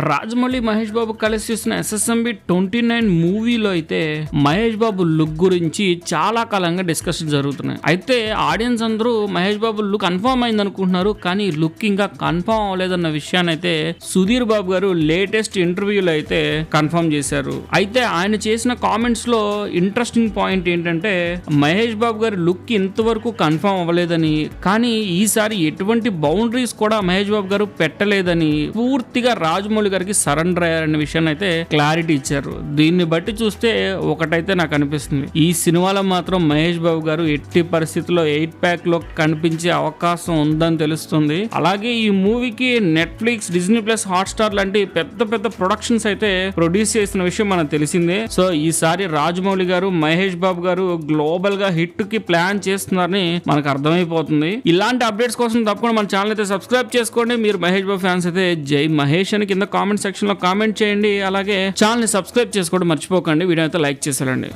రాజమౌళి మహేష్ బాబు కలిసి చేసిన SSMB 29 మూవీలో అయితే మహేష్ బాబు లుక్ గురించి చాలా కాలంగా డిస్కషన్ జరుగుతున్నాయి. అయితే ఆడియన్స్ అందరూ మహేష్ బాబు లుక్ కన్ఫర్మ్ అయింది అనుకుంటున్నారు, కానీ లుక్ ఇంకా కన్ఫర్మ్ అవ్వలేదన్న విషయాన్ని అయితే సుధీర్ బాబు గారు లేటెస్ట్ ఇంటర్వ్యూలో అయితే కన్ఫర్మ్ చేశారు. అయితే ఆయన చేసిన కామెంట్స్ లో ఇంట్రెస్టింగ్ పాయింట్ ఏంటంటే మహేష్ బాబు గారి లుక్ ఇంతవరకు కన్ఫర్మ్ అవ్వలేదని, కానీ ఈసారి ఎటువంటి బౌండరీస్ కూడా మహేష్ బాబు గారు పెట్టలేదని పూర్తిగా రాజమౌళి గారికి సరెండర్ అయ్యారనే విషయాన్ని అయితే క్లారిటీ ఇచ్చారు. దీన్ని బట్టి చూస్తే ఒకటైతే నాకు అనిపిస్తుంది, ఈ సినిమాలో మాత్రం మహేష్ బాబు గారు ఎట్టి పరిస్థితుల్లో 8 ప్యాక్ లో కనిపించే అవకాశం ఉందని తెలుస్తుంది. అలాగే ఈ మూవీకి నెట్ఫ్లిక్స్, డిజ్నీ ప్లస్, హాట్స్టార్ లాంటి పెద్ద పెద్ద ప్రొడక్షన్స్ అయితే ప్రొడ్యూస్ చేసిన విషయం మనకు తెలిసిందే. సో ఈసారి రాజమౌళి గారు, మహేష్ బాబు గారు గ్లోబల్ గా హిట్ కి ప్లాన్ చేస్తున్నారని మనకు అర్థమైపోతుంది. ఇలాంటి అప్డేట్స్ కోసం తప్పకుండా మన ఛానల్ అయితే సబ్స్క్రైబ్ చేసుకోండి. మీరు మహేష్ బాబు ఫ్యాన్స్ అయితే జై మహేష్ అని కింద కామెంట్ సెక్షన్ లో కామెంట్ చేయండి. అలాగే ఛానల్ ని సబ్స్క్రైబ్ చేసుకోవడం మర్చిపోకండి. వీడియో అయితే లైక్ చేశారండి.